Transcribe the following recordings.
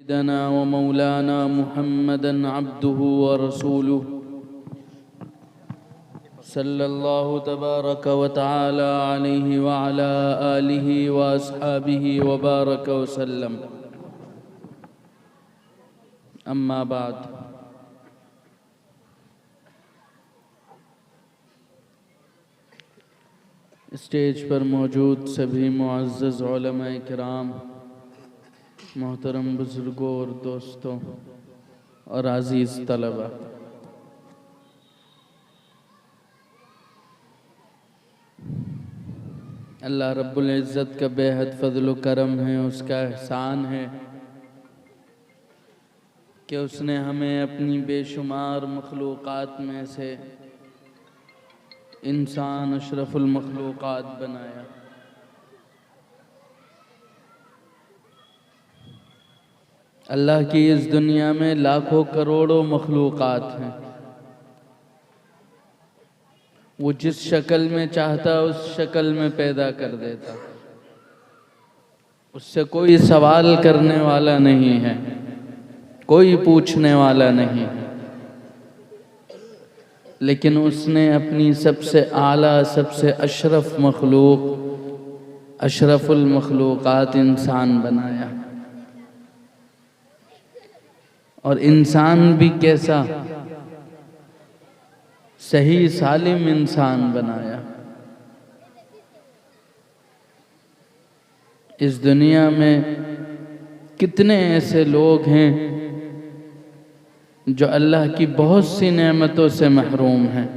سيدنا ومولانا محمدا عبده ورسوله صلى الله تبارك وتعالى عليه وعلى آله وأصحابه وبارك وسلم. أما بعد، اسٹیج پر موجود سبھی معزز علماء کرام، محترم بزرگوں اور دوستوں اور عزیز طلبہ، اللہ رب العزت کا بے حد فضل و کرم ہے، اس کا احسان ہے کہ اس نے ہمیں اپنی بے شمار مخلوقات میں سے انسان اشرف المخلوقات بنایا۔ اللہ کی اس دنیا میں لاکھوں کروڑوں مخلوقات ہیں، وہ جس شکل میں چاہتا اس شکل میں پیدا کر دیتا، اس سے کوئی سوال کرنے والا نہیں ہے، کوئی پوچھنے والا نہیں ہے، لیکن اس نے اپنی سب سے اعلیٰ، سب سے اشرف مخلوق، اشرف المخلوقات انسان بنایا۔ اور انسان بھی کیسا؟ صحیح سالم انسان بنایا۔ اس دنیا میں کتنے ایسے لوگ ہیں جو اللہ کی بہت سی نعمتوں سے محروم ہیں،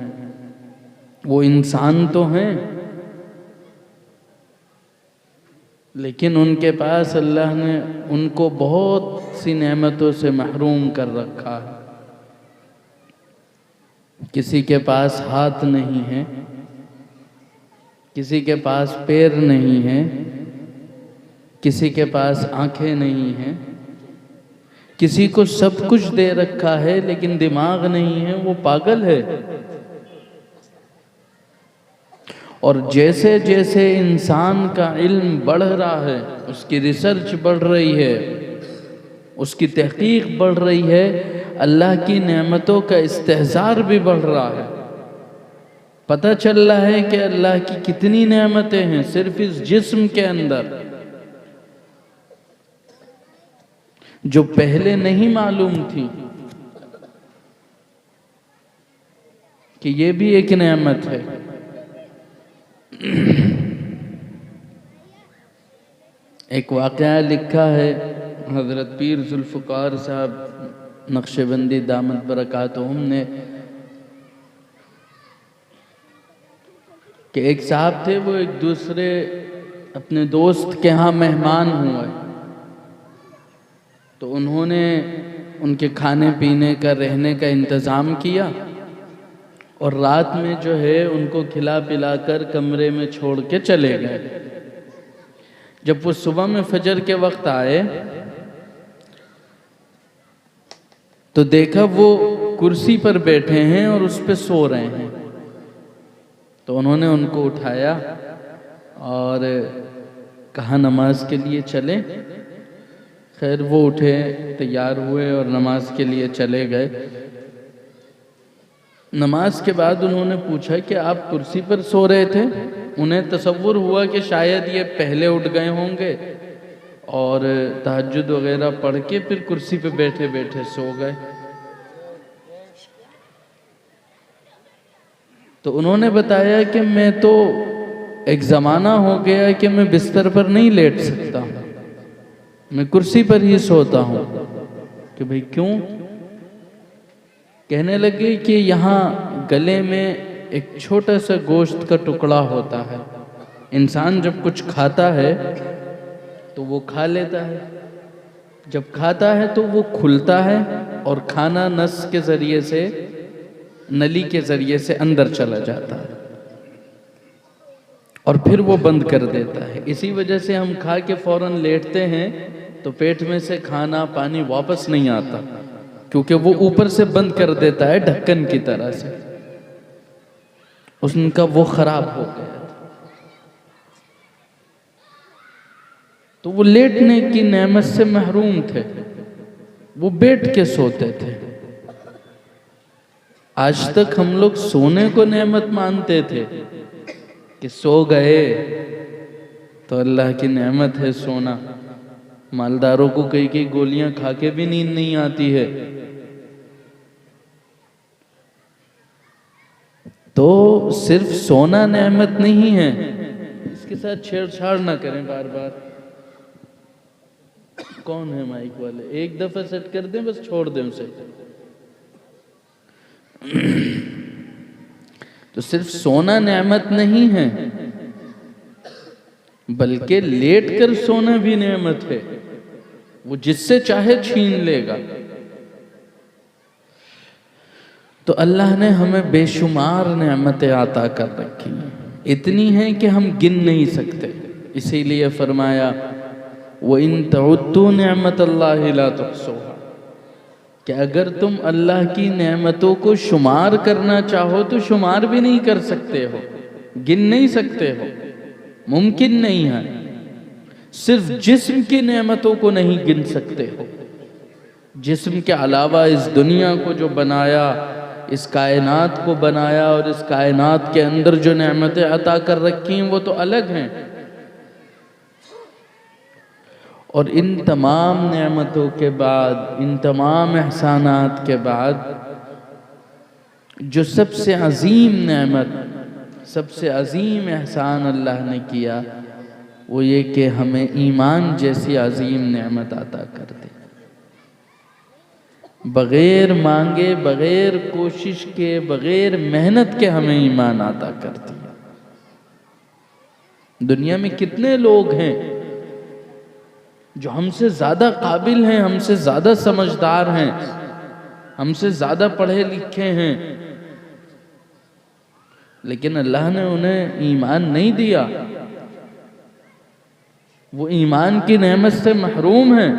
وہ انسان تو ہیں لیکن ان کے پاس اللہ نے ان کو بہت سی نعمتوں سے محروم کر رکھا ہے۔ کسی کے پاس ہاتھ نہیں ہے، کسی کے پاس پیر نہیں ہے، کسی کے پاس آنکھیں نہیں ہیں، کسی کو سب کچھ دے رکھا ہے لیکن دماغ نہیں ہے، وہ پاگل ہے۔ اور جیسے جیسے انسان کا علم بڑھ رہا ہے، اس کی ریسرچ بڑھ رہی ہے، اس کی تحقیق بڑھ رہی ہے، اللہ کی نعمتوں کا استحضار بھی بڑھ رہا ہے۔ پتہ چل رہا ہے کہ اللہ کی کتنی نعمتیں ہیں صرف اس جسم کے اندر، جو پہلے نہیں معلوم تھی کہ یہ بھی ایک نعمت ہے۔ ایک واقعہ لکھا ہے حضرت پیر ذوالفقار صاحب نقشبندی دامت برکاتہم نے کہ ایک صاحب تھے، وہ ایک دوسرے اپنے دوست کے ہاں مہمان ہوئے، تو انہوں نے ان کے کھانے پینے کا، رہنے کا انتظام کیا اور رات میں جو ہے ان کو کھلا پلا کر کمرے میں چھوڑ کے چلے گئے۔ جب وہ صبح میں فجر کے وقت آئے تو دیکھا وہ کرسی پر بیٹھے ہیں اور اس پہ سو رہے ہیں، تو انہوں نے ان کو اٹھایا اور کہا نماز کے لیے چلیں۔ خیر وہ اٹھے، تیار ہوئے اور نماز کے لیے چلے گئے۔ نماز کے بعد انہوں نے پوچھا کہ آپ کرسی پر سو رہے تھے؟ انہیں تصور ہوا کہ شاید یہ پہلے اٹھ گئے ہوں گے اور تہجد وغیرہ پڑھ کے پھر کرسی پہ بیٹھے بیٹھے سو گئے۔ تو انہوں نے بتایا کہ میں تو ایک زمانہ ہو گیا کہ میں بستر پر نہیں لیٹ سکتا ہوں، میں کرسی پر ہی سوتا ہوں۔ کہ بھئی کیوں؟ کہنے لگے کہ یہاں گلے میں ایک چھوٹا سا گوشت کا ٹکڑا ہوتا ہے، انسان جب کچھ کھاتا ہے تو وہ کھا لیتا ہے، جب کھاتا ہے تو وہ کھلتا ہے اور کھانا نس کے ذریعے سے، نلی کے ذریعے سے اندر چلا جاتا ہے اور پھر وہ بند کر دیتا ہے۔ اسی وجہ سے ہم کھا کے فوراً لیٹتے ہیں تو پیٹ میں سے کھانا پانی واپس نہیں آتا، کیونکہ وہ اوپر سے بند کر دیتا ہے ڈھکن کی طرح سے، ان کا وہ خراب ہو گیا تھا۔ تو وہ لیٹنے کی نعمت سے محروم تھے، وہ بیٹھ کے سوتے تھے. آج تک ہم لوگ سونے کو نعمت مانتے تھے کہ سو گئے تو اللہ کی نعمت ہے سونا. مالداروں کو کئی گولیاں کھا کے بھی نیند نہیں آتی ہے. تو صرف سونا نعمت نہیں ہے. اس کے ساتھ چھیڑ چھاڑ نہ کریں بار بار. کون ہے مائک والے؟ ایک دفعہ سیٹ کر دیں، بس چھوڑ دیں اسے. تو صرف سونا نعمت نہیں ہے، بلکہ لیٹ کر سونا بھی نعمت ہے. وہ جس سے چاہے چھین لے گا. تو اللہ نے ہمیں بے شمار نعمتیں عطا کر رکھی ہیں، اتنی ہیں کہ ہم گن نہیں سکتے. اسی لیے فرمایا وَإِن تَعُدُّوا نِعْمَةَ اللَّهِ لَا تُحْصُوهَا، کہ اگر تم اللہ کی نعمتوں کو شمار کرنا چاہو تو شمار بھی نہیں کر سکتے ہو، گن نہیں سکتے ہو، ممکن نہیں ہے. صرف جسم کی نعمتوں کو نہیں گن سکتے ہو. جسم کے علاوہ اس دنیا کو جو بنایا، اس کائنات کو بنایا، اور اس کائنات کے اندر جو نعمتیں عطا کر رکھی ہیں وہ تو الگ ہیں. اور ان تمام نعمتوں کے بعد، ان تمام احسانات کے بعد، جو سب سے عظیم نعمت، سب سے عظیم احسان اللہ نے کیا، وہ یہ کہ ہمیں ایمان جیسی عظیم نعمت عطا کر دی. بغیر مانگے، بغیر کوشش کے، بغیر محنت کے ہمیں ایمان عطا کر دیا. دنیا میں کتنے لوگ ہیں جو ہم سے زیادہ قابل ہیں، ہم سے زیادہ سمجھدار ہیں، ہم سے زیادہ پڑھے لکھے ہیں، لیکن اللہ نے انہیں ایمان نہیں دیا. وہ ایمان کی نعمت سے محروم ہیں.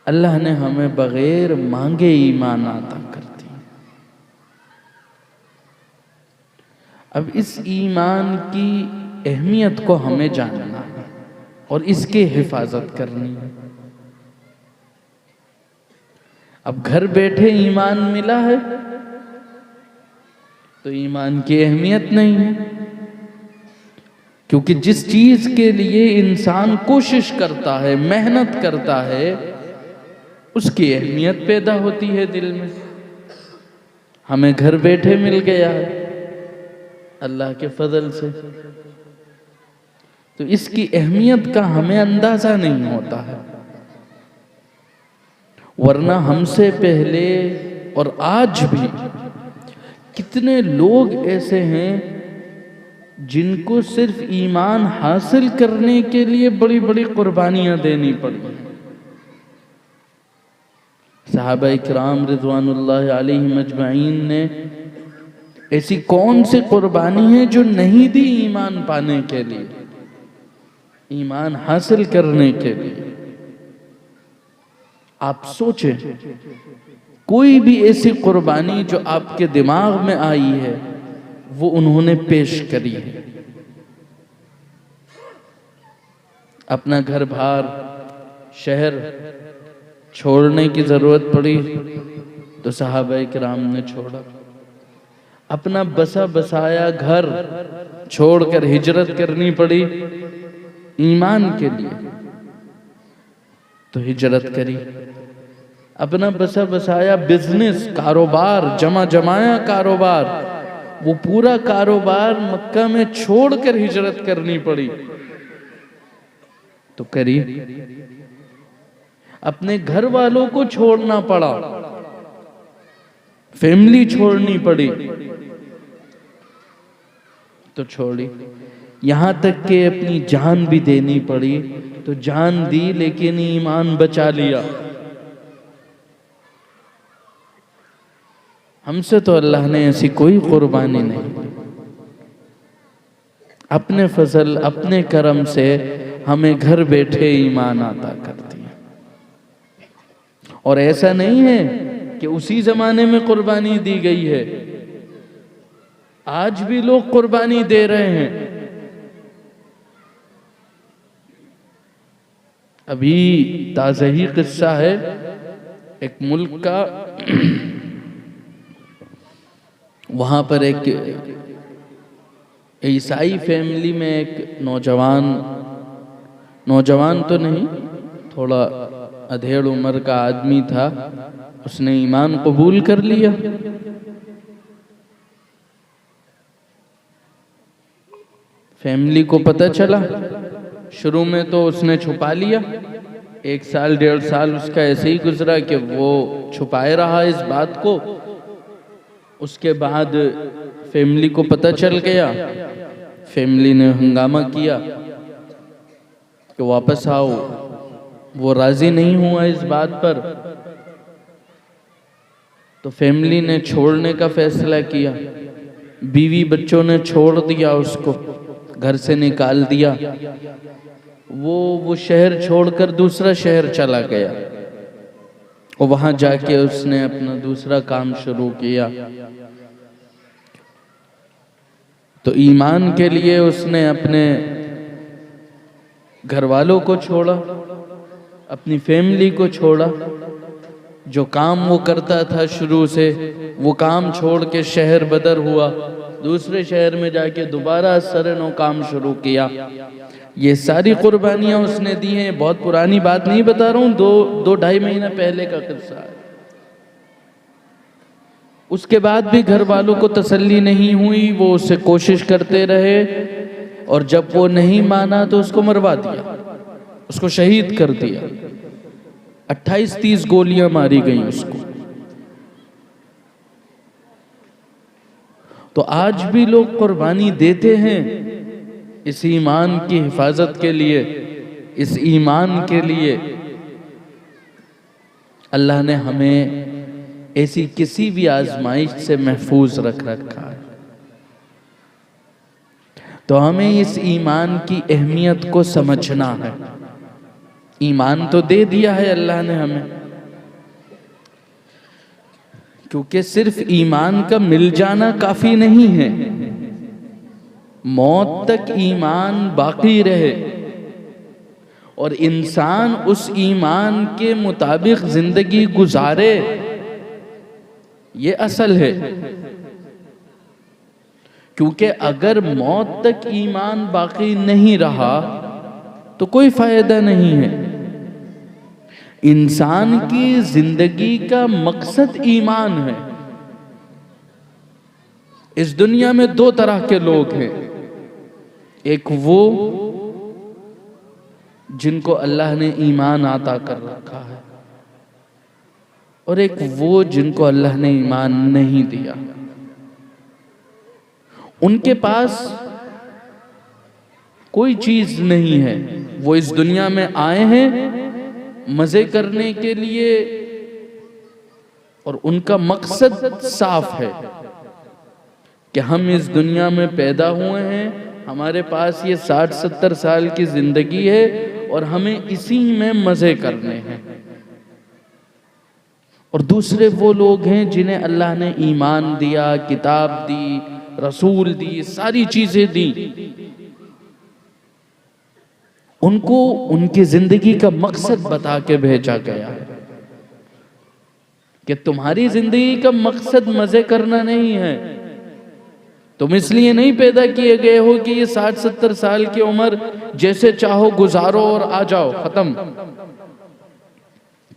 اللہ نے ہمیں بغیر مانگے ایمان عطا کر دی. اب اس ایمان کی اہمیت کو ہمیں جاننا ہے اور اس کی حفاظت کرنی ہے. اب گھر بیٹھے ایمان ملا ہے تو ایمان کی اہمیت نہیں ہے، کیونکہ جس چیز کے لیے انسان کوشش کرتا ہے، محنت کرتا ہے، اس کی اہمیت پیدا ہوتی ہے دل میں. ہمیں گھر بیٹھے مل گیا ہے اللہ کے فضل سے، تو اس کی اہمیت کا ہمیں اندازہ نہیں ہوتا ہے. ورنہ ہم سے پہلے اور آج بھی کتنے لوگ ایسے ہیں جن کو صرف ایمان حاصل کرنے کے لیے بڑی بڑی قربانیاں دینی پڑی. صحابہ اکرام رضوان اللہ علیہم اجمعین نے ایسی کون سی قربانی ہے جو نہیں دی ایمان پانے کے لیے، ایمان حاصل کرنے کے لیے. آپ سوچیں، کوئی بھی ایسی قربانی جو آپ کے دماغ میں آئی ہے وہ انہوں نے پیش کری ہے. اپنا گھر بار، شہر چھوڑنے کی ضرورت پڑی تو صحابہ کرام نے چھوڑا. اپنا بسا بسایا گھر چھوڑ کر ہجرت کرنی پڑی ایمان کے لیے تو ہجرت کری. اپنا بسا بسایا بزنس، کاروبار، جمایا کاروبار، وہ پورا کاروبار مکہ میں چھوڑ کر ہجرت کرنی پڑی تو کری. اپنے گھر والوں کو چھوڑنا پڑا، فیملی چھوڑنی پڑی تو چھوڑی. یہاں تک کہ اپنی جان بھی دینی پڑی تو جان دی، لیکن ایمان بچا لیا. ہم سے تو اللہ نے ایسی کوئی قربانی نہیں دی. اپنے فضل، اپنے کرم سے ہمیں گھر بیٹھے ایمان عطا کر دیا. اور ایسا نہیں ہے کہ اسی زمانے میں قربانی دی گئی ہے، آج بھی لوگ قربانی دے رہے ہیں. ابھی تازہ ہی قصہ ہے ایک ملک کا، وہاں پر ایک عیسائی فیملی میں ایک نوجوان تو نہیں، تھوڑا ادھیڑ عمر کا آدمی تھا، اس نے ایمان قبول کر لیا۔ فیملی کو پتہ چلا، شروع میں تو اس نے چھپا لیا، 1 سال 1.5 سال اس کا ایسے ہی گزرا کہ وہ چھپائے رہا اس بات کو۔ اس کے بعد فیملی کو پتہ چل گیا، فیملی نے ہنگامہ کیا کہ واپس آؤ، وہ راضی نہیں ہوا اس بات پر، تو فیملی نے چھوڑنے کا فیصلہ کیا، بیوی بچوں نے چھوڑ دیا، اس کو گھر سے نکال دیا، وہ شہر چھوڑ کر دوسرا شہر چلا گیا، اور وہاں جا کے اس نے اپنا دوسرا کام شروع کیا۔ تو ایمان کے لیے اس نے اپنے گھر والوں کو چھوڑا، اپنی فیملی کو چھوڑا، جو کام وہ کرتا تھا شروع سے وہ کام چھوڑ کے شہر بدر ہوا، دوسرے شہر میں جا کے دوبارہ سر نو کام شروع کیا۔ یہ ساری قربانیاں اس نے دی ہیں، بہت پرانی بات نہیں بتا رہا ہوں، 2-2.5 مہینہ پہلے کا قصہ ہے۔ اس کے بعد بھی گھر والوں کو تسلی نہیں ہوئی، وہ اس سے کوشش کرتے رہے، اور جب وہ نہیں مانا تو اس کو مروا دیا، اس کو شہید کر دیا، 28-30 گولیاں ماری گئیں اس کو۔ تو آج بھی لوگ قربانی دیتے ہیں اس ایمان کی حفاظت کے لیے، اس ایمان کے لیے۔ اللہ نے ہمیں ایسی کسی بھی آزمائش سے محفوظ رکھا ہے، تو ہمیں اس ایمان کی اہمیت کو سمجھنا ہے۔ ایمان تو دے دیا ہے اللہ نے ہمیں، کیونکہ صرف ایمان کا مل جانا کافی نہیں ہے، موت تک ایمان باقی رہے اور انسان اس ایمان کے مطابق زندگی گزارے، یہ اصل ہے۔ کیونکہ اگر موت تک ایمان باقی نہیں رہا تو کوئی فائدہ نہیں ہے۔ انسان کی زندگی کا مقصد ایمان ہے۔ اس دنیا میں 2 طرح کے لوگ ہیں، ایک وہ جن کو اللہ نے ایمان عطا کر رکھا ہے، اور ایک وہ جن کو اللہ نے ایمان نہیں دیا۔ ان کے پاس کوئی چیز نہیں ہے، وہ اس دنیا میں آئے ہیں مزے کرنے کے لیے، اور ان کا مقصد صاف ہے کہ ہم اس دنیا میں پیدا ہوئے ہیں، ہمارے پاس یہ 60-70 سال کی زندگی ہے اور ہمیں اسی میں مزے کرنے ہیں۔ اور دوسرے وہ لوگ ہیں جنہیں اللہ نے ایمان دیا، کتاب دی، رسول دی، ساری چیزیں دی، ان کو ان کی زندگی کا مقصد بتا کے بھیجا گیا ہے کہ تمہاری زندگی کا مقصد مزے کرنا نہیں ہے، تم اس لیے نہیں پیدا کیے گئے ہو کہ یہ 60-70 سال کی عمر جیسے چاہو گزارو اور آ جاؤ، ختم۔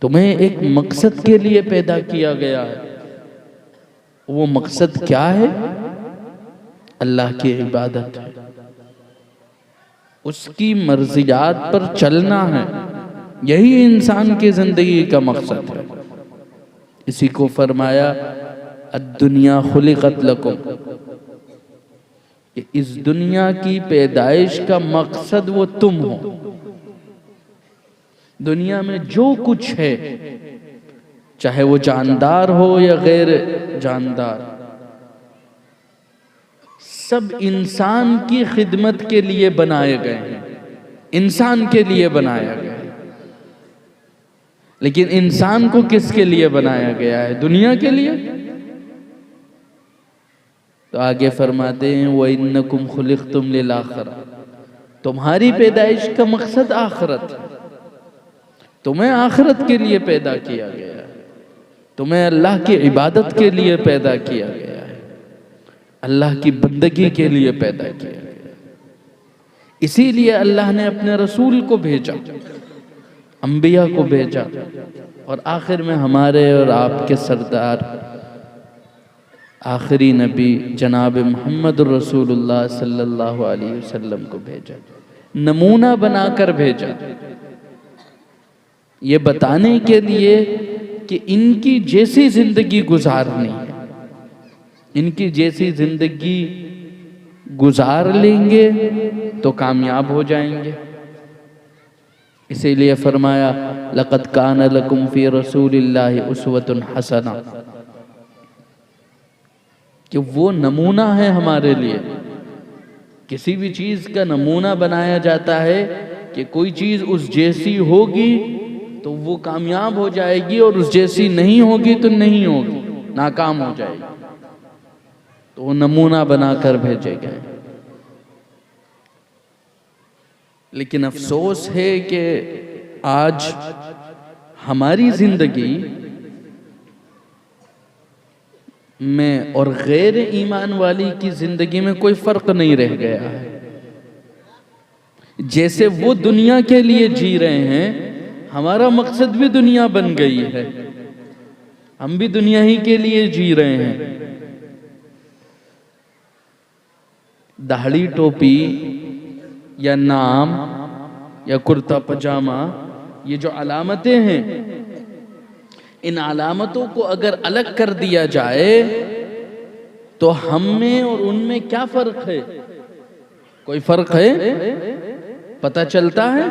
تمہیں ایک مقصد کے لیے پیدا کیا گیا ہے، وہ مقصد کیا ہے؟ اللہ کی عبادت ہے، اس کی مرضیات پر چلنا ہے، یہی انسان کی زندگی کا مقصد ہے۔ اسی کو فرمایا الدنیا خلقت لکم، کہ اس دنیا کی پیدائش کا مقصد وہ تم ہو۔ دنیا میں جو کچھ ہے، چاہے وہ جاندار ہو یا غیر جاندار، سب انسان کی خدمت کے لیے بنائے گئے ہیں، انسان کے لیے بنایا گیا ہے۔ لیکن انسان کو کس کے لیے بنایا گیا ہے؟ دنیا کے لیے؟ تو آگے فرماتے ہیں وَإِنَّكُمْ خُلِقْتُمْ لِلْآخِرَةِ، تمہاری پیدائش کا مقصد آخرت ہے۔ تمہیں آخرت کے لیے پیدا کیا گیا ہے، تمہیں اللہ کی عبادت کے لیے پیدا کیا گیا ہے، اللہ کی بندگی کے لیے پیدا کیا گیا ہے۔ اسی لیے اللہ نے اپنے رسول کو بھیجا، انبیاء کو بھیجا، اور آخر میں ہمارے اور آپ کے سردار آخری نبی جناب محمد رسول اللہ صلی اللہ علیہ وسلم کو بھیجا، نمونہ بنا کر بھیجا، یہ بتانے کے لیے کہ ان کی جیسی زندگی گزارنی ہے، ان کی جیسی زندگی گزار لیں گے تو کامیاب ہو جائیں گے۔ اسی لیے فرمایا لَقَدْ كَانَ لَكُمْ فِي رَسُولِ اللَّهِ أُسْوَةٌ حَسَنَةٌ، کہ وہ نمونہ ہے ہمارے لیے۔ کسی بھی چیز کا نمونہ بنایا جاتا ہے کہ کوئی چیز اس جیسی ہوگی تو وہ کامیاب ہو جائے گی، اور اس جیسی نہیں ہوگی تو نہیں ہوگی، ناکام ہو جائے گی، تو وہ نمونہ بنا کر بھیجے گئے۔ لیکن افسوس ہے کہ آج ہماری زندگی میں اور غیر ایمان والی کی زندگی میں کوئی فرق نہیں رہ گیا ہے۔ جیسے وہ دنیا کے لیے جی رہے ہیں، ہمارا مقصد بھی دنیا بن گئی ہے، ہم بھی دنیا ہی کے لیے جی رہے ہیں۔ داڑھی ٹوپی یا نام یا کرتا پجامہ، یہ جو علامتیں ہیں، ان علامتوں کو اگر الگ کر دیا جائے تو ہم میں اور ان میں کیا فرق ہے؟ کوئی فرق ہے؟ پتہ چلتا ہے؟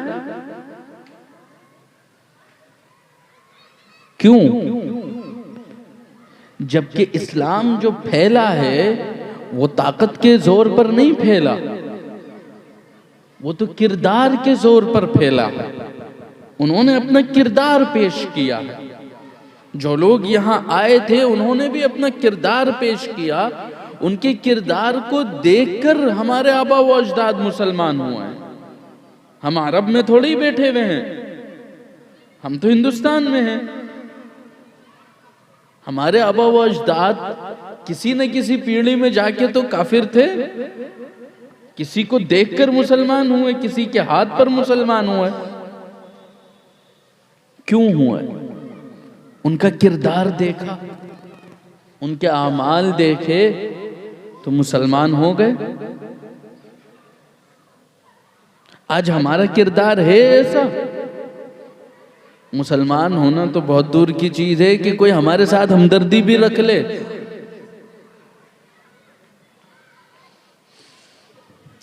کیوں؟ جبکہ اسلام جو پھیلا ہے وہ طاقت کے زور پر نہیں پھیلا، وہ تو کردار کے زور پر پھیلا ہے۔ انہوں نے اپنا کردار پیش کیا ہے۔ جو لوگ یہاں آئے تھے انہوں نے بھی اپنا کردار پیش کیا، ان کے کردار کو دیکھ کر ہمارے آبا و اجداد مسلمان ہوئے ہیں۔ ہم عرب میں تھوڑی بیٹھے ہوئے ہیں، ہم تو ہندوستان میں ہیں۔ ہمارے آبا و اجداد کسی نہ کسی پیڑھی میں جا کے تو کافر تھے، کسی کو دیکھ کر مسلمان ہوئے، کسی کے ہاتھ پر مسلمان ہوئے۔ کیوں ہوئے؟ ان کا کردار دیکھا، ان کے اعمال دیکھے تو مسلمان ہو گئے۔ آج ہمارا کردار ہے ایسا؟ مسلمان ہونا تو بہت دور کی چیز ہے کہ کوئی ہمارے ساتھ ہمدردی بھی رکھ لے۔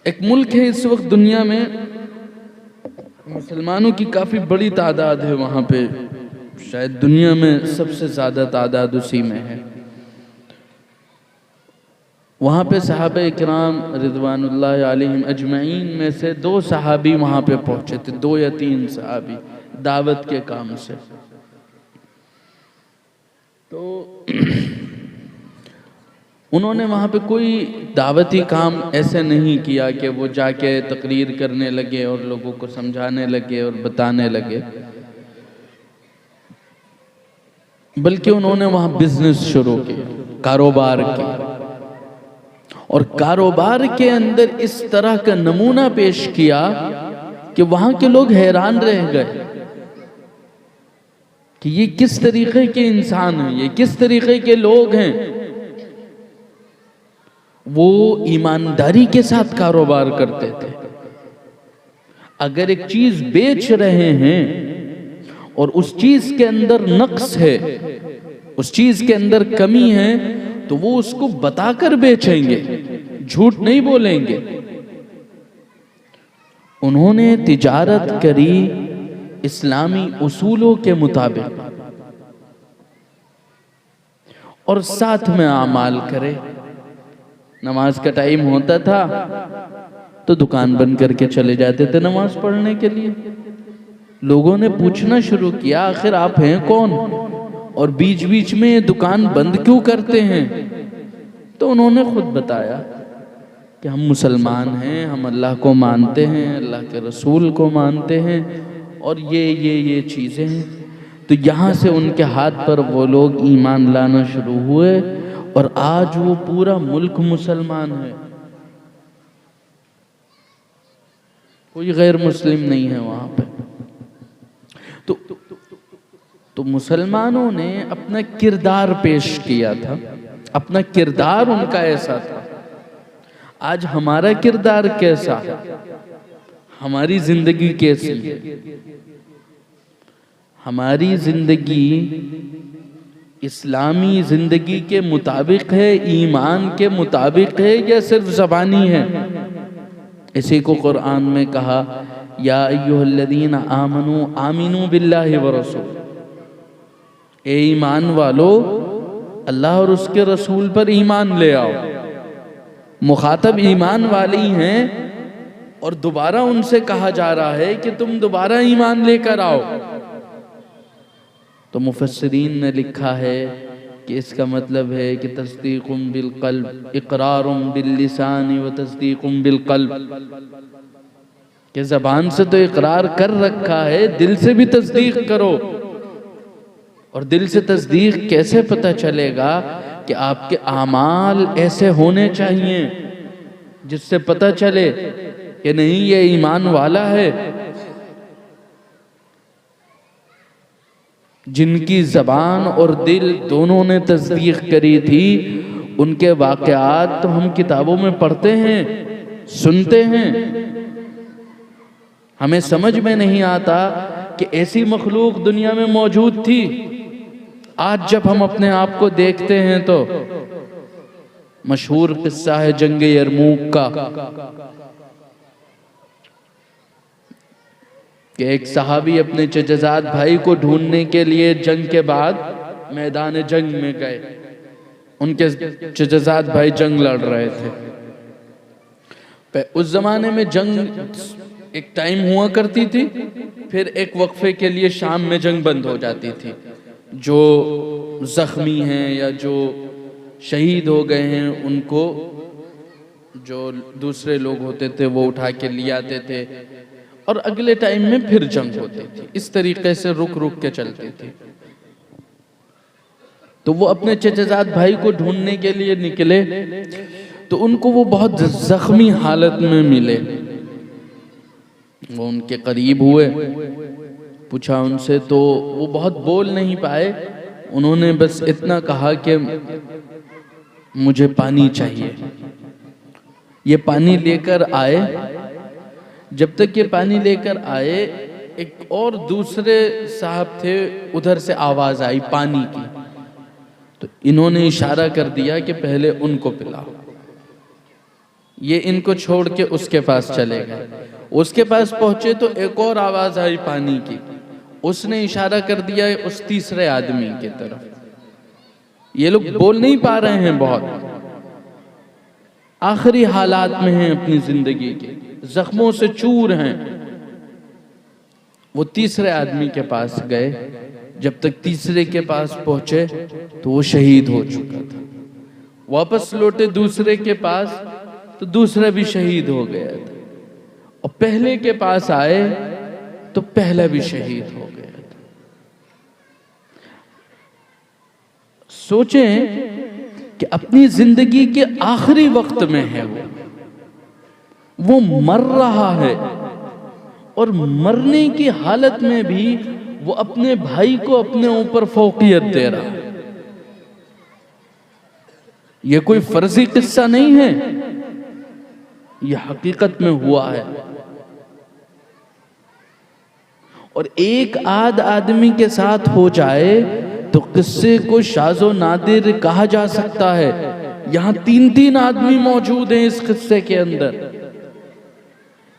ایک ملک ہے اس وقت دنیا میں مسلمانوں کی کافی بڑی تعداد ہے، وہاں پہ شاید دنیا میں سب سے زیادہ تعداد اسی میں ہے۔ وہاں پہ صحابہ اکرام رضوان اللہ علیہم اجمعین میں سے 2 صحابی وہاں پہ پہنچے تھے، 2 یا 3 صحابی دعوت کے کام سے۔ تو انہوں نے وہاں پہ کوئی دعوتی کام ایسے نہیں کیا کہ وہ جا کے تقریر کرنے لگے اور لوگوں کو سمجھانے لگے اور بتانے لگے، بلکہ انہوں نے وہاں بزنس شروع کیا، کاروبار کیا، اور کاروبار کے اندر اس طرح کا نمونہ پیش کیا کہ وہاں کے لوگ حیران رہ گئے کہ یہ کس طریقے کے انسان ہیں، یہ کس طریقے کے لوگ ہیں۔ وہ ایمانداری کے ساتھ کاروبار کرتے تھے۔ اگر ایک چیز بیچ رہے ہیں اور اس چیز کے اندر نقص ہے، اس چیز کے اندر کمی ہے، تو وہ اس کو بتا کر بیچیں گے، جھوٹ نہیں بولیں گے۔ انہوں نے تجارت کری اسلامی اصولوں کے مطابق، اور ساتھ میں اعمال کرے۔ نماز کا ٹائم ہوتا تھا تو دکان بند کر کے چلے جاتے تھے نماز پڑھنے کے لیے۔ لوگوں نے پوچھنا شروع کیا آخر آپ ہیں کون، اور بیچ بیچ میں دکان بند کیوں کرتے ہیں؟ تو انہوں نے خود بتایا کہ ہم مسلمان ہیں، ہم اللہ کو مانتے ہیں، اللہ کے رسول کو مانتے ہیں، اور یہ چیزیں ہیں. تو یہاں سے ان کے ہاتھ پر وہ لوگ ایمان لانا شروع ہوئے اور آج وہ پورا ملک مسلمان ہے، کوئی غیر مسلم نہیں ہے وہاں پہ. تو مسلمانوں نے اپنا کردار پیش کیا تھا، اپنا کردار ان کا ایسا تھا. آج ہمارا کردار کیسا ہے؟ ہماری زندگی کیسی ہے؟ ہماری زندگی اسلامی زندگی کے مطابق ہے، ایمان کے مطابق ہے، یا صرف زبانی ہے؟ اسی کو قرآن میں کہا یا ایھا الذین آمنوا آمنوا باللہ ورسول، اے ایمان والو اللہ اور اس کے رسول پر ایمان لے آؤ. مخاطب ایمان والی ہیں اور دوبارہ ان سے کہا جا رہا ہے کہ تم دوبارہ ایمان لے کر آؤ. تو مفسرین نے لکھا ہے کہ اس کا مطلب ہے کہ تصدیق بالقلب، اقرار باللسان و تصدیق بالقلب، کہ زبان سے تو اقرار کر رکھا ہے، دل سے بھی تصدیق کرو. اور دل سے تصدیق کیسے پتہ چلے گا؟ کہ آپ کے اعمال ایسے ہونے چاہیے جس سے پتہ چلے کہ نہیں یہ ایمان والا ہے. جن کی زبان اور دل دونوں نے تصدیق کری تھی ان کے واقعات تو ہم کتابوں میں پڑھتے ہیں، سنتے ہیں. ہمیں سمجھ میں نہیں آتا کہ ایسی مخلوق دنیا میں موجود تھی. آج جب ہم اپنے آپ کو دیکھتے ہیں تو مشہور قصہ ہے جنگ یرموک کا، کہ ایک صحابی اپنے چچزاد بھائی کو ڈھونڈنے کے لیے جنگ کے بعد میدان جنگ میں گئے. ان کے چچزاد بھائی جنگ لڑ رہے تھے. اس زمانے میں جنگ ایک ٹائم ہوا کرتی تھی، پھر ایک وقفے کے لیے شام میں جنگ بند ہو جاتی تھی. جو زخمی ہیں یا جو شہید ہو گئے ہیں ان کو جو دوسرے لوگ ہوتے تھے وہ اٹھا کے لے آتے تھے اور اگلے ٹائم میں پھر جنگ ہوتی تھی. اس طریقے سے رک کے چلتی تھی. تو وہ اپنے چچزاد بھائی کو ڈھونڈنے کے لیے نکلے تو ان کو وہ بہت زخمی حالت میں ملے. وہ ان کے قریب ہوئے، پوچھا ان سے تو وہ بہت بول نہیں پائے. انہوں نے بس اتنا کہا کہ مجھے پانی چاہیے. یہ پانی لے کر آئے. جب تک یہ پانی لے کر آئے ایک اور دوسرے صاحب تھے، ادھر سے آواز آئی پانی کی. تو انہوں نے اشارہ کر دیا کہ پہلے ان کو پلاؤ. یہ ان کو چھوڑ کے اس کے پاس چلے گئے. اس کے پاس پہنچے تو ایک اور آواز آئی پانی کی. اس نے اشارہ کر دیا اس تیسرے آدمی کی طرف. یہ لوگ بول نہیں پا رہے ہیں، بہت آخری حالات میں ہیں اپنی زندگی کے، زخموں سے چور ہیں. وہ تیسرے آدمی کے پاس گئے. جب تک تیسرے کے پاس پہنچے تو وہ شہید ہو چکا تھا. واپس لوٹے دوسرے کے پاس تو دوسرا بھی شہید ہو گیا تھا. اور پہلے کے پاس آئے تو پہلا بھی شہید ہو گیا تھا. سوچیں کہ اپنی زندگی کے آخری وقت میں ہے، وہ مر رہا ہے اور مرنے کی حالت میں بھی وہ اپنے بھائی کو اپنے اوپر فوقیت دے رہا ہے. یہ کوئی فرضی قصہ نہیں ہے، یہ حقیقت میں ہوا ہے. اور ایک آدمی کے ساتھ ہو جائے تو قصے کو شاذ و نادر کہا جا سکتا ہے. یہاں 3 آدمی موجود ہیں اس قصے کے اندر.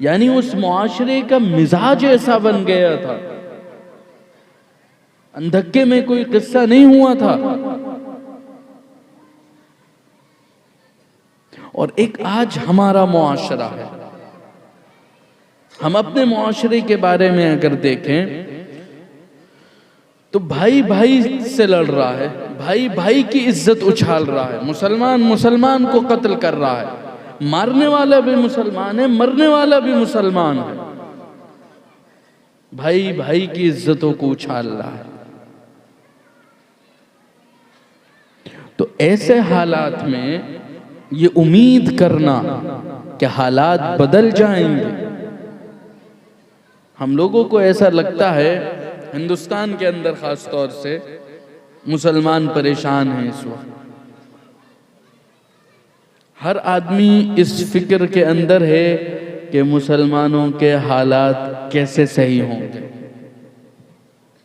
یعنی اس معاشرے کا مزاج ایسا بن گیا تھا. اندھکے میں کوئی قصہ نہیں ہوا تھا. اور ایک آج ہمارا معاشرہ ہے. ہم اپنے معاشرے کے بارے میں اگر دیکھیں تو بھائی بھائی سے لڑ رہا ہے، بھائی بھائی کی عزت اچھال رہا ہے، مسلمان مسلمان کو قتل کر رہا ہے. مارنے والا بھی مسلمان ہے، مرنے والا بھی مسلمان ہے. بھائی بھائی کی عزتوں کو اچھال رہا ہے۔ تو ایسے حالات میں یہ امید کرنا کہ حالات بدل جائیں گے، ہم لوگوں کو ایسا لگتا ہے، ہندوستان کے اندر خاص طور سے مسلمان پریشان ہیں اس وقت، ہر آدمی اس فکر کے اندر ہے کہ مسلمانوں کے حالات کیسے صحیح ہوں گے،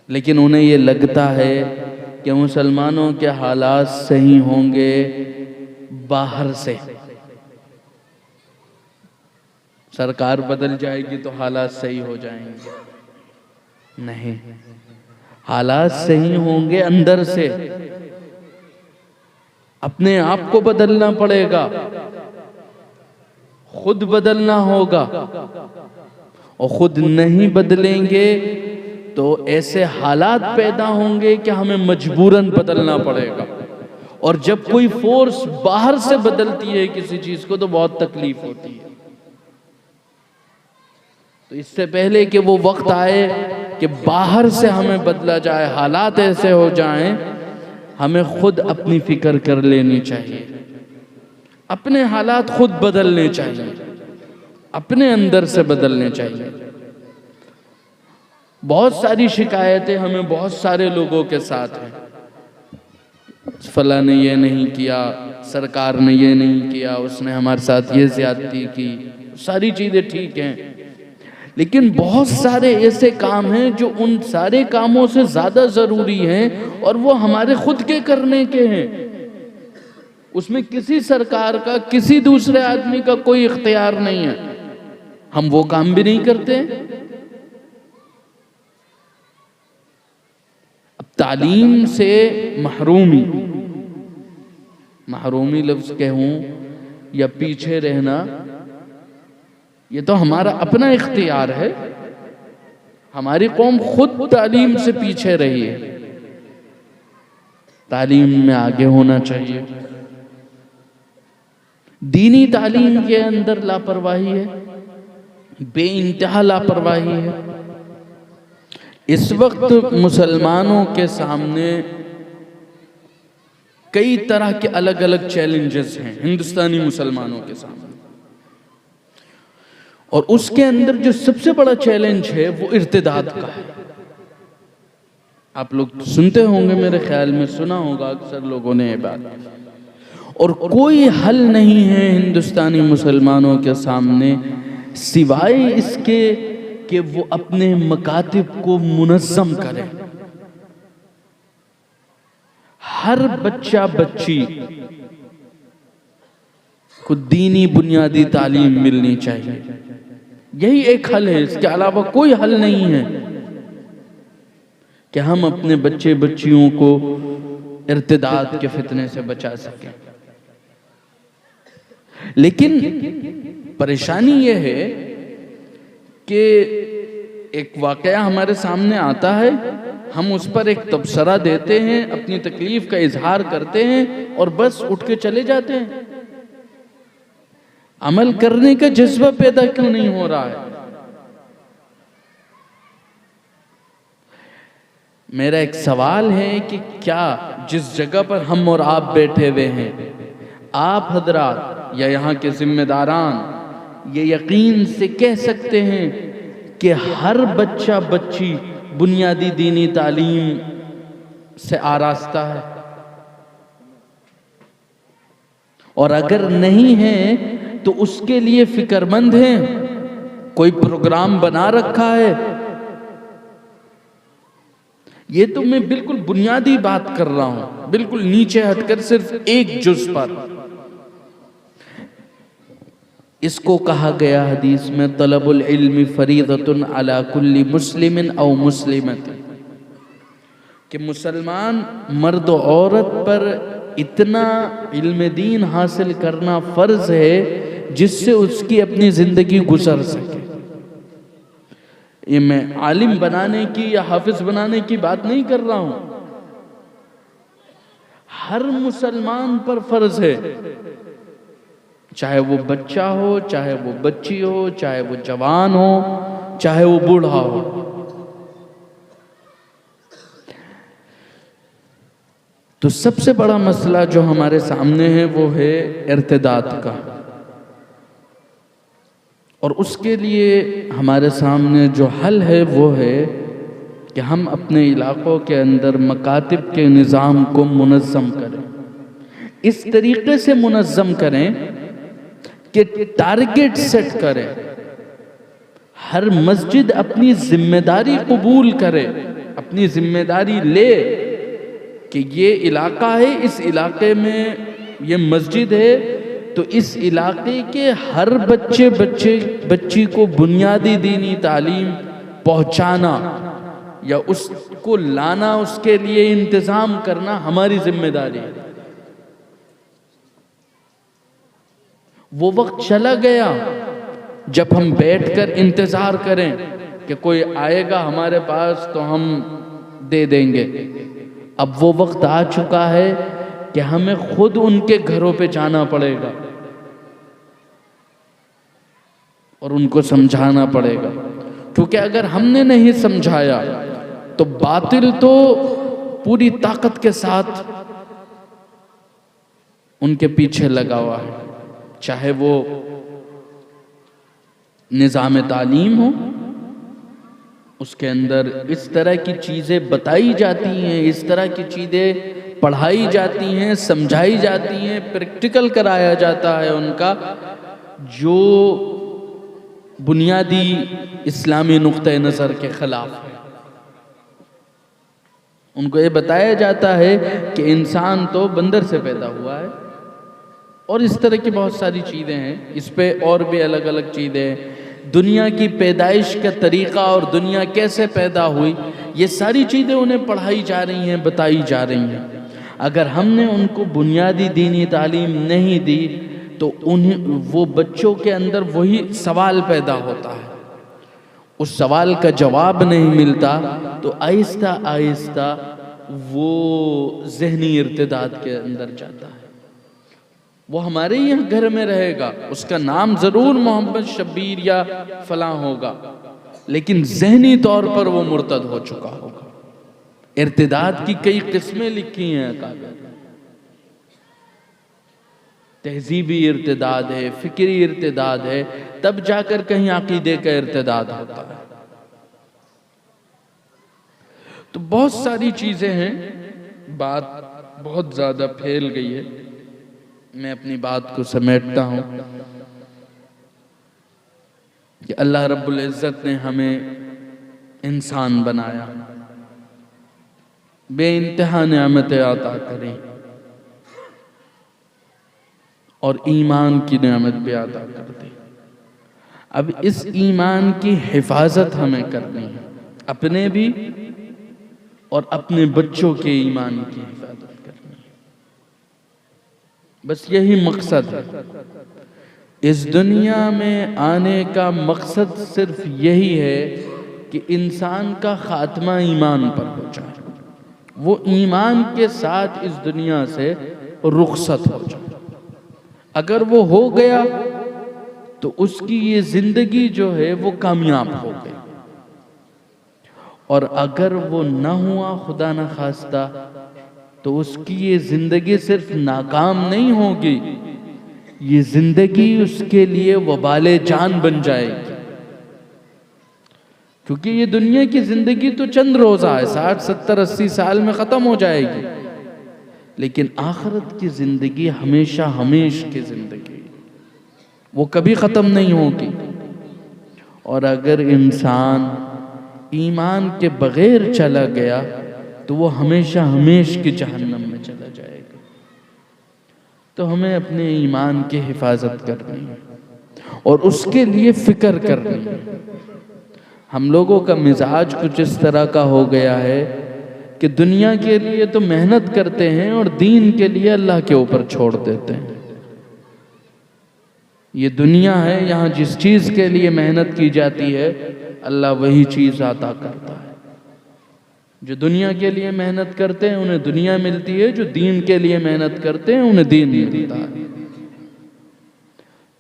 لیکن انہیں یہ لگتا ہے کہ مسلمانوں کے حالات صحیح ہوں گے باہر سے، سرکار بدل جائے گی تو حالات صحیح ہو جائیں گے، نہیں، حالات صحیح ہوں گے اندر سے، اپنے آپ کو بدلنا پڑے گا، خود بدلنا ہوگا، اور خود نہیں بدلیں گے تو ایسے حالات پیدا ہوں گے کہ ہمیں مجبوراً بدلنا پڑے گا، اور جب کوئی فورس باہر سے بدلتی ہے کسی چیز کو تو بہت تکلیف ہوتی ہے۔ تو اس سے پہلے کہ وہ وقت آئے کہ باہر سے ہمیں بدلا جائے، حالات ایسے ہو جائیں، ہمیں خود اپنی فکر کر لینی چاہیے، اپنے حالات خود بدلنے چاہیے، اپنے اندر سے بدلنے چاہیے۔ بہت ساری شکایتیں ہمیں بہت سارے لوگوں کے ساتھ ہیں، فلاں نے یہ نہیں کیا، سرکار نے یہ نہیں کیا، اس نے ہمارے ساتھ یہ زیادتی کی، ساری چیزیں ٹھیک ہیں، لیکن بہت سارے ایسے کام ہیں جو ان سارے کاموں سے زیادہ ضروری ہیں اور وہ ہمارے خود کے کرنے کے ہیں، اس میں کسی سرکار کا، کسی دوسرے آدمی کا کوئی اختیار نہیں ہے، ہم وہ کام بھی نہیں کرتے۔ اب تعلیم سے محرومی لفظ کہوں یا پیچھے رہنا، یہ تو ہمارا اپنا اختیار ہے، ہماری قوم خود تعلیم سے پیچھے رہی ہے، تعلیم میں آگے ہونا چاہیے۔ دینی تعلیم کے اندر لاپرواہی ہے، بے انتہا لاپرواہی ہے۔ اس وقت مسلمانوں کے سامنے کئی طرح کے الگ الگ چیلنجز ہیں ہندوستانی مسلمانوں کے سامنے، اور اس کے اندر جو سب سے بڑا چیلنج ہے وہ ارتداد کا ہے۔ آپ لوگ سنتے ہوں گے، میرے خیال میں سنا ہوگا اکثر لوگوں نے یہ بات، اور کوئی حل نہیں ہے ہندوستانی مسلمانوں کے سامنے سوائے اس کے کہ وہ اپنے مکاتب کو منظم کریں۔ ہر بچہ بچی کو دینی بنیادی تعلیم ملنی چاہیے، یہی ایک حل ہے، اس کے علاوہ کوئی حل نہیں ہے کہ ہم اپنے بچے بچیوں کو ارتداد کے فتنے سے بچا سکیں۔ لیکن پریشانی یہ ہے کہ ایک واقعہ ہمارے سامنے آتا ہے، ہم اس پر ایک تبصرہ دیتے ہیں، اپنی تکلیف کا اظہار کرتے ہیں اور بس اٹھ کے چلے جاتے ہیں، عمل کرنے کا جذبہ پیدا کیوں نہیں ہو رہا ہے؟ میرا ایک سوال ہے کہ کیا جس جگہ پر ہم اور آپ بیٹھے ہوئے ہیں، آپ حضرات یا یہاں کے ذمہ داران یہ یقین سے کہہ سکتے ہیں کہ ہر بچہ بچی بنیادی دینی تعلیم سے آراستہ ہے؟ اور اگر نہیں ہے تو اس کے لیے فکر مند ہیں، کوئی پروگرام بنا رکھا ہے؟ یہ تو میں بالکل بنیادی بات کر رہا ہوں، بالکل نیچے ہٹ کر صرف ایک جز پر۔ اس کو کہا گیا حدیث میں طلب العلم فریضۃ علی کل مسلم او مسلمۃ، کہ مسلمان مرد و عورت پر اتنا علم دین حاصل کرنا فرض ہے جس سے اس کی اپنی زندگی گزر سکے۔ یہ میں عالم بنانے کی یا حافظ بنانے کی بات نہیں کر رہا ہوں، ہر مسلمان پر فرض ہے، چاہے وہ بچہ ہو، چاہے وہ بچی ہو، چاہے وہ جوان ہو، چاہے وہ بوڑھا ہو، تو سب سے بڑا مسئلہ جو ہمارے سامنے ہے وہ ہے ارتداد کا، اور اس کے لیے ہمارے سامنے جو حل ہے وہ ہے کہ ہم اپنے علاقوں کے اندر مکاتب کے نظام کو منظم کریں، اس طریقے سے منظم کریں کہ ٹارگٹ سیٹ کریں، ہر مسجد اپنی ذمہ داری قبول کرے، اپنی ذمہ داری لے کہ یہ علاقہ ہے، اس علاقے میں یہ مسجد ہے، تو اس علاقے کے ہر بچی کو بنیادی دینی تعلیم پہنچانا یا اس کو لانا، اس کے لیے انتظام کرنا ہماری ذمہ داری ہے۔ وہ وقت چلا گیا جب ہم بیٹھ کر انتظار کریں کہ کوئی آئے گا ہمارے پاس تو ہم دے دیں گے۔ اب وہ وقت آ چکا ہے کہ ہمیں خود ان کے گھروں پہ جانا پڑے گا اور ان کو سمجھانا پڑے گا، کیونکہ اگر ہم نے نہیں سمجھایا تو باطل تو پوری طاقت کے ساتھ ان کے پیچھے لگا ہوا ہے، چاہے وہ نظام تعلیم ہو، اس کے اندر اس طرح کی چیزیں بتائی جاتی ہیں، اس طرح کی چیزیں پڑھائی جاتی ہیں، سمجھائی جاتی ہیں، پریکٹیکل کرایا جاتا ہے ان کا، جو بنیادی اسلامی نقطہ نظر کے خلاف ہے۔ ان کو یہ بتایا جاتا ہے کہ انسان تو بندر سے پیدا ہوا ہے، اور اس طرح کی بہت ساری چیزیں ہیں، اس پہ اور بھی الگ الگ چیزیں ہیں، دنیا کی پیدائش کا طریقہ اور دنیا کیسے پیدا ہوئی، یہ ساری چیزیں انہیں پڑھائی جا رہی ہیں، بتائی جا رہی ہیں۔ اگر ہم نے ان کو بنیادی دینی تعلیم نہیں دی تو وہ بچوں کے اندر وہی سوال پیدا ہوتا ہے، اس سوال کا جواب نہیں ملتا تو آہستہ آہستہ وہ ذہنی ارتداد کے اندر جاتا ہے۔ وہ ہمارے یہاں گھر میں رہے گا، اس کا نام ضرور محمد شبیر یا فلاں ہوگا، لیکن ذہنی طور پر وہ مرتد ہو چکا ہوگا۔ ارتداد کی کئی قسمیں لکھی ہیں اکابر، تہذیبی ارتداد ہے، فکری ارتداد ہے، تب جا کر کہیں عقیدے کا ارتداد ہوتا ہے۔ تو بہت ساری چیزیں ہیں، بات بہت زیادہ پھیل گئی ہے، میں اپنی بات کو سمیٹتا ہوں کہ اللہ رب العزت نے ہمیں انسان بنایا، بے انتہا نعمتیں عطا کریں اور ایمان کی نعمت بھی عطا کر دی۔ اب اس ایمان کی حفاظت ہمیں کرنی ہے، اپنے بھی اور اپنے بچوں کے ایمان کی حفاظت کرنی ہے، بس یہی مقصد ہے۔ اس دنیا میں آنے کا مقصد صرف یہی ہے کہ انسان کا خاتمہ ایمان پر ہو جائے، وہ ایمان کے ساتھ اس دنیا سے رخصت ہو جائے۔ اگر وہ ہو گیا تو اس کی یہ زندگی جو ہے وہ کامیاب ہو گئی، اور اگر وہ نہ ہوا خدا نہ خواستہ تو اس کی یہ زندگی صرف ناکام نہیں ہوگی، یہ زندگی اس کے لیے وبال جان بن جائے گی، کیونکہ یہ دنیا کی زندگی تو چند روزہ ہے، 60 70 80 سال میں ختم ہو جائے گی، لیکن آخرت کی زندگی ہمیشہ ہمیش کی زندگی، وہ کبھی ختم نہیں ہوگی۔ اور اگر انسان ایمان کے بغیر چلا گیا تو وہ ہمیشہ ہمیش کی جہنم میں چلا جائے گا۔ تو ہمیں اپنے ایمان کی حفاظت کرنی ہے اور اس کے لیے فکر کرنی ہے۔ ہم لوگوں کا مزاج کچھ اس طرح کا ہو گیا ہے کہ دنیا کے لیے تو محنت کرتے ہیں اور دین کے لیے اللہ کے اوپر چھوڑ دیتے ہیں۔ یہ دنیا ہے، یہاں جس چیز کے لیے محنت کی جاتی ہے اللہ وہی چیز عطا کرتا ہے۔ جو دنیا کے لیے محنت کرتے ہیں انہیں دنیا ملتی ہے، جو دین کے لیے محنت کرتے ہیں انہیں دین ملتا ہے۔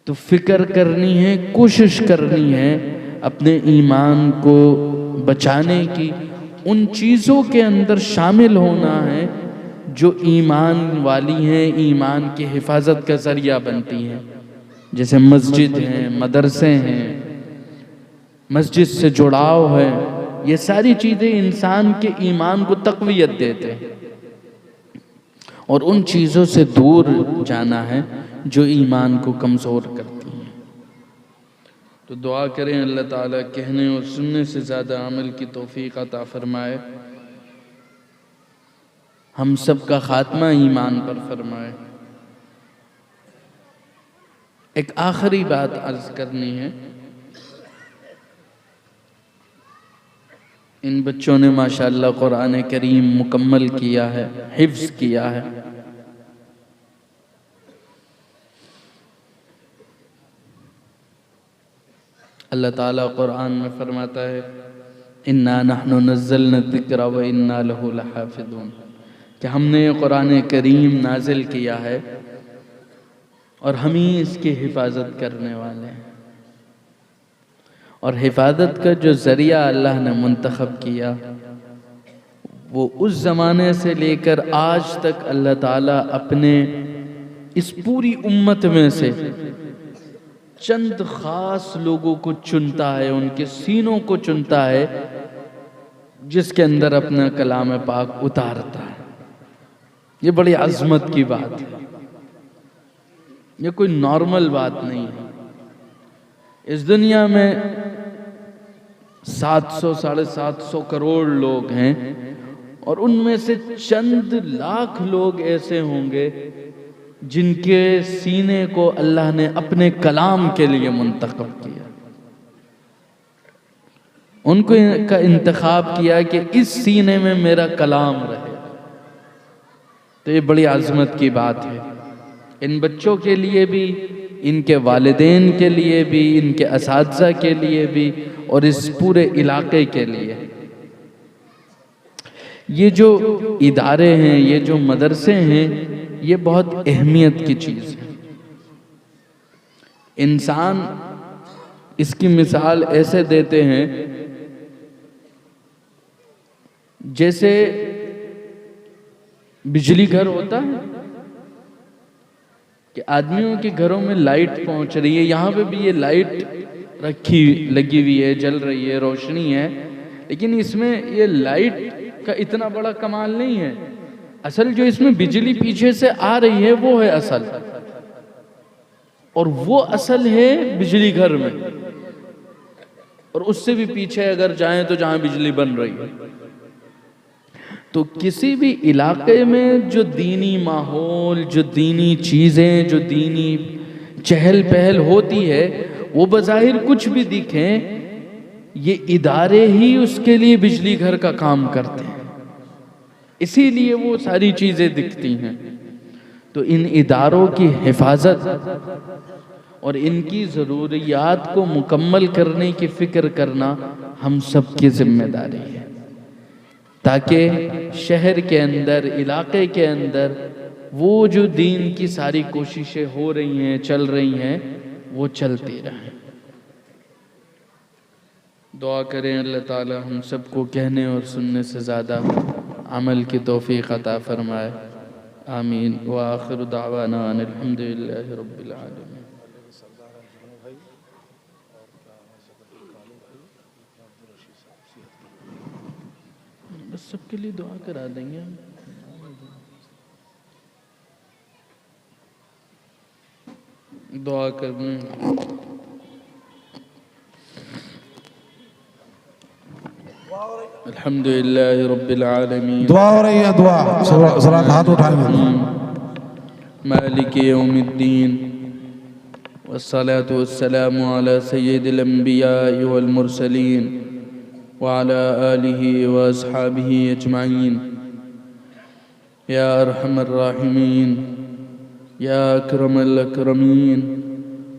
تو فکر کرنی ہے، کوشش کرنی ہے اپنے ایمان کو بچانے کی، ان چیزوں کے اندر شامل ہونا ہے جو ایمان والی ہیں، ایمان کی حفاظت کا ذریعہ بنتی ہیں، جیسے مسجد ہیں، مدرسے ہیں، مسجد سے جڑاؤ ہے، یہ ساری چیزیں انسان کے ایمان کو تقویت دیتے ہیں، اور ان چیزوں سے دور جانا ہے جو ایمان کو کمزور کرتی ہیں۔ تو دعا کریں اللہ تعالیٰ کہنے اور سننے سے زیادہ عمل کی توفیق عطا فرمائے، ہم سب کا خاتمہ ایمان پر فرمائے۔ ایک آخری بات عرض کرنی ہے، ان بچوں نے ماشاءاللہ قرآن کریم مکمل کیا ہے، حفظ کیا ہے۔ اللہ تعالیٰ قرآن میں فرماتا ہے اِنَّا نَحْنُ نَزَّلْنَا الذِّكْرَ وَإِنَّا لَهُ لَحَافِظُونَ، کہ ہم نے قرآن کریم نازل کیا ہے اور ہم ہی اس کی حفاظت کرنے والے ہیں، اور حفاظت کا جو ذریعہ اللہ نے منتخب کیا وہ اس زمانے سے لے کر آج تک اللہ تعالیٰ اپنے اس پوری امت میں سے چند خاص لوگوں کو چنتا ہے، ان کے سینوں کو چنتا ہے، جس کے اندر اپنا کلام پاک اتارتا ہے۔ یہ بڑی عظمت کی بات ہے، یہ کوئی نارمل بات نہیں ہے۔ اس دنیا میں 700-750 کروڑ لوگ ہیں، اور ان میں سے چند لاکھ لوگ ایسے ہوں گے جن کے سینے کو اللہ نے اپنے کلام کے لیے منتخب کیا، ان کو کا انتخاب کیا کہ اس سینے میں میرا کلام رہے۔ تو یہ بڑی عظمت کی بات ہے، ان بچوں کے لیے بھی، ان کے والدین کے لیے بھی، ان کے اساتذہ کے لیے بھی، اور اس پورے علاقے کے لیے۔ یہ جو ادارے ہیں، یہ جو مدرسے ہیں، یہ بہت اہمیت کی چیز ہے۔ انسان اس کی مثال ایسے دیتے ہیں جیسے بجلی گھر ہوتا ہے کہ آدمیوں کے گھروں میں لائٹ پہنچ رہی ہے، یہاں پہ بھی یہ لائٹ لگی ہوئی ہے، جل رہی ہے، روشنی ہے، لیکن اس میں یہ لائٹ کا اتنا بڑا کمال نہیں ہے۔ اصل جو اس میں بجلی پیچھے سے آ رہی ہے وہ ہے اصل، اور وہ اصل ہے بجلی گھر میں، اور اس سے بھی پیچھے اگر جائیں تو جہاں بجلی بن رہی ہے۔ تو کسی بھی علاقے میں جو دینی ماحول، جو دینی چیزیں، جو دینی چہل پہل ہوتی ہے، وہ بظاہر کچھ بھی دکھیں، یہ ادارے ہی اس کے لیے بجلی گھر کا کام کرتے ہیں، اسی لیے وہ ساری چیزیں دکھتی ہیں۔ تو ان اداروں کی حفاظت اور ان کی ضروریات کو مکمل کرنے کی فکر کرنا ہم سب کی ذمہ داری ہے، تاکہ شہر کے اندر، علاقے کے اندر وہ جو دین کی ساری کوششیں ہو رہی ہیں، چل رہی ہیں، وہ چلتی رہیں۔ دعا کریں اللہ تعالی ہم سب کو کہنے اور سننے سے زیادہ عمل کی توفیق عطا فرمائے، آمین۔ وآخر دعوانا ان الحمدللہ رب العالمین۔ بس سب کے لیے دعا کرا دیں گے ہم۔ دعا کرنے الحمدللہ رب العالمین، دعا ہو رہی ہے، دعا ذرا ہاتھ اٹھائیں، مالک یوم الدین، والصلاة والسلام على سید الانبیاء والمرسلین وعلى آلہ واصحابہ اجمعین، یا ارحم الراحمین، یا اکرم الاکرمین،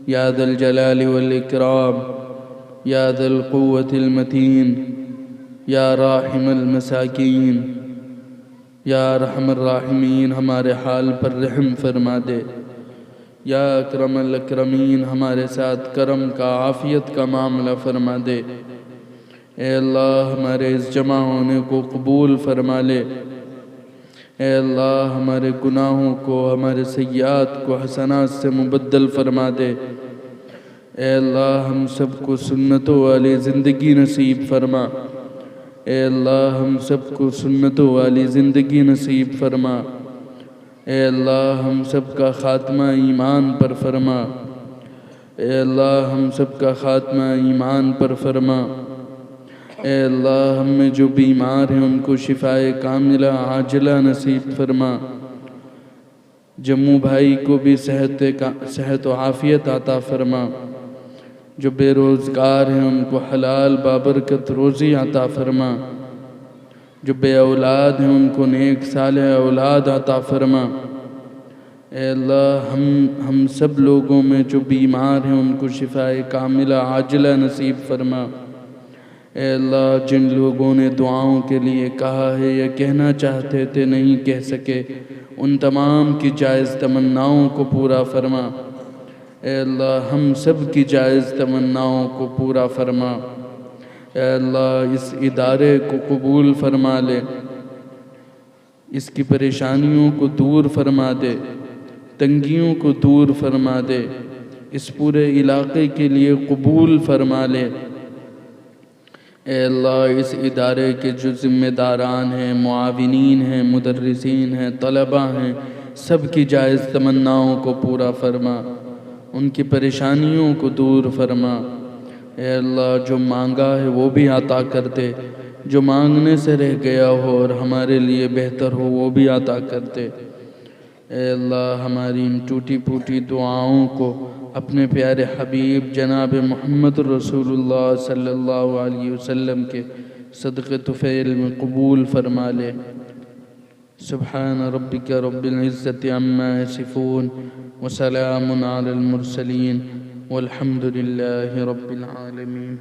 یا ذا الجلال والاکرام، یا ذا القوة المتین، یا راحم المساکین، یا ارحم الراحمین، ہمارے حال پر رحم فرما دے۔ یا اکرم الاکرمین، ہمارے ساتھ کرم کا، عافیت کا معاملہ فرما دے۔ اے اللہ ہمارے اس جمع ہونے کو قبول فرما لے۔ اے اللہ ہمارے گناہوں کو، ہمارے سیئات کو حسنات سے مبدل فرما دے۔ اے اللہ ہم سب کو سنتوں والی زندگی نصیب فرما۔ اے اللہ ہم سب کو سنتوں والی زندگی نصیب فرما۔ اے اللہ ہم سب کا خاتمہ ایمان پر فرما۔ اے اللہ ہم سب کا خاتمہ ایمان پر فرما۔ اے اللہ ہم میں جو بیمار ہیں ان کو شفائے کاملہ عاجلہ نصیب فرما۔ جموں بھائی کو بھی صحت و عافیت عطا فرما۔ جو بے روزگار ہیں ان کو حلال بابرکت روزی عطا فرما۔ جو بے اولاد ہیں ان کو نیک صالح اولاد عطا فرما۔ اے اللہ ہم سب لوگوں میں جو بیمار ہیں ان کو شفائے کاملہ عاجلہ نصیب فرما۔ اے اللہ جن لوگوں نے دعاؤں کے لیے کہا ہے یا کہنا چاہتے تھے نہیں کہہ سکے، ان تمام کی جائز تمناؤں کو پورا فرما۔ اے اللہ ہم سب کی جائز تمناؤں کو پورا فرما۔ اے اللہ اس ادارے کو قبول فرما لے، اس کی پریشانیوں کو دور فرما دے، تنگیوں کو دور فرما دے، اس پورے علاقے کے لیے قبول فرما لے۔ اے اللہ اس ادارے کے جو ذمہ داران ہیں، معاونین ہیں، مدرسین ہیں، طلباء ہیں، سب کی جائز تمناؤں کو پورا فرما، ان کی پریشانیوں کو دور فرما۔ اے اللہ جو مانگا ہے وہ بھی عطا کر دے، جو مانگنے سے رہ گیا ہو اور ہمارے لیے بہتر ہو وہ بھی عطا کر دے۔ اے اللہ ہماری ان ٹوٹی پھوٹی دعاؤں کو اپنے پیارے حبیب جناب محمد رسول اللہ صلی اللہ علیہ وسلم کے صدقے طفیل میں قبول فرما لے۔ سبحان ربک رب العزت عما یصفون وسلام علی المرسلین والحمد للہ رب العالمین۔